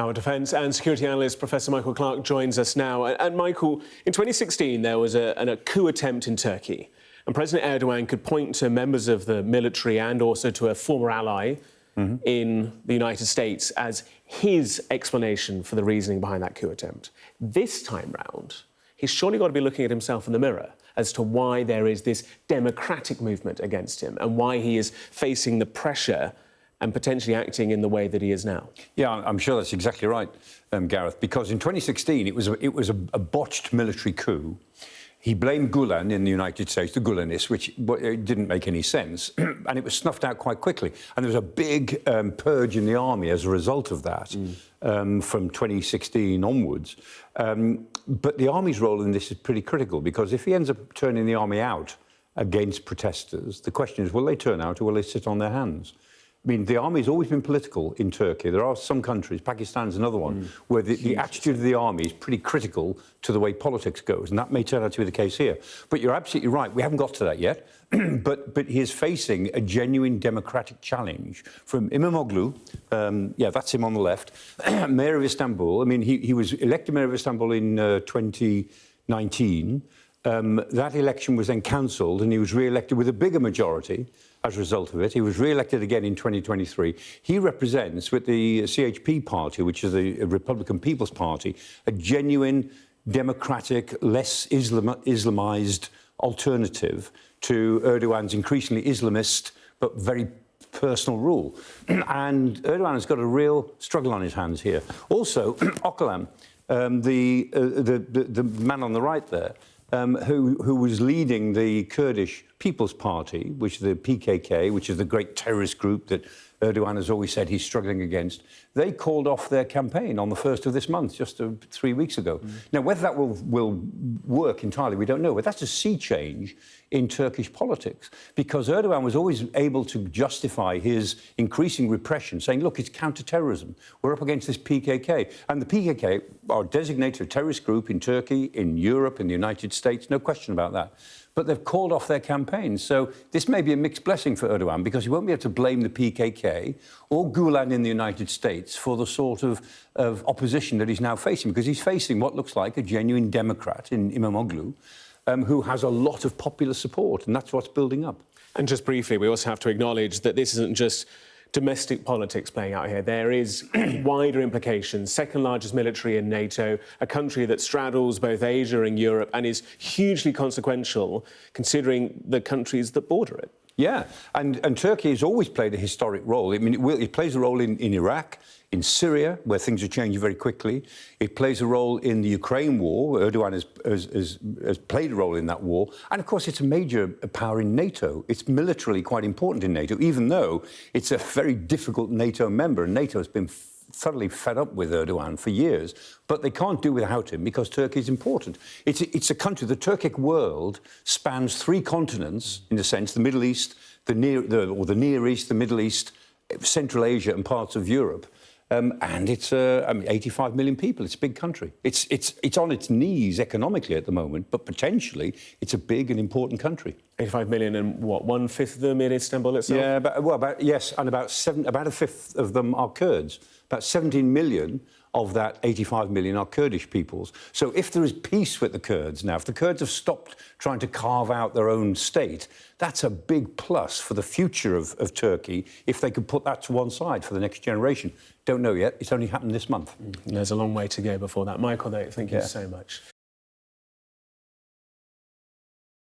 Our defence and security analyst, Professor Michael Clarke, joins us now. And Michael, in 2016, there was a coup attempt in Turkey. And President Erdogan could point to members of the military and also to a former ally in the United States as his explanation for the reasoning behind that coup attempt. This time round, he's surely got to be looking at himself in the mirror as to why there is this democratic movement against him and why he is facing the pressure and potentially acting in the way that he is now. Yeah, I'm sure that's exactly right, Gareth, because in 2016 it was a botched military coup. He blamed Gulen in the United States, the Gulenists, which didn't make any sense, and it was snuffed out quite quickly. And there was a big purge in the army as a result of that from 2016 onwards. But the army's role in this is pretty critical, because if he ends up turning the army out against protesters, the question is, will they turn out or will they sit on their hands? I mean, the army's always been political in Turkey. There are some countries, Pakistan's another one, where the attitude of the army is pretty critical to the way politics goes, and that may turn out to be the case here. But you're absolutely right, we haven't got to that yet, but he is facing a genuine democratic challenge from Imamoglu, yeah, that's him on the left, Mayor of Istanbul. I mean, he was elected Mayor of Istanbul in 2019. That election was then cancelled and he was re-elected with a bigger majority as a result of it. He was re-elected again in 2023. He represents, with the CHP party, which is the Republican People's Party, a genuine, democratic, less Islamized alternative to Erdogan's increasingly Islamist but very personal rule. And Erdogan has got a real struggle on his hands here. Also, Öcalan, the man on the right there, who was leading the Kurdish People's Party, which is the PKK, which is the great terrorist group that Erdogan has always said he's struggling against. They called off their campaign on the 1st of this month, just 3 weeks ago. Now, whether that will work entirely, we don't know, but that's a sea change in Turkish politics, because Erdogan was always able to justify his increasing repression, saying, look, it's counter-terrorism. We're up against this PKK. And the PKK are designated a terrorist group in Turkey, in Europe, in the United States, no question about that. But they've called off their campaigns. So this may be a mixed blessing for Erdogan, because he won't be able to blame the PKK or Gulen in the United States for the sort of opposition that he's now facing, because he's facing what looks like a genuine Democrat in Imamoglu, who has a lot of popular support, and that's what's building up. And just briefly, we also have to acknowledge that this isn't just domestic politics playing out here. There is wider implications. Second largest military in NATO, a country that straddles both Asia and Europe and is hugely consequential considering the countries that border it. Yeah, and Turkey has always played a historic role. I mean, it plays a role in Iraq, in Syria, where things are changing very quickly. It plays a role in the Ukraine war. Erdogan has played a role in that war. And, of course, it's a major power in NATO. It's militarily quite important in NATO, even though it's a very difficult NATO member. And NATO has been thoroughly fed up with Erdogan for years. But they can't do without him, because Turkey is important. It's a country, the Turkic world spans 3 continents, in a sense, the Middle East, the Near East, the Middle East, Central Asia and parts of Europe. And it's, I mean, 85 million people. It's a big country. It's on its knees economically at the moment, but potentially it's a big and important country. 85 million, and what, 1/5 of them in Istanbul itself? Yeah, yes, and about a fifth of them are Kurds. About 17 million of that 85 million are Kurdish peoples. So if there is peace with the Kurds now, if the Kurds have stopped trying to carve out their own state, that's a big plus for the future of Turkey, if they could put that to one side for the next generation. Don't know yet. It's only happened this month. There's a long way to go before that. Michael, though, thank you so much.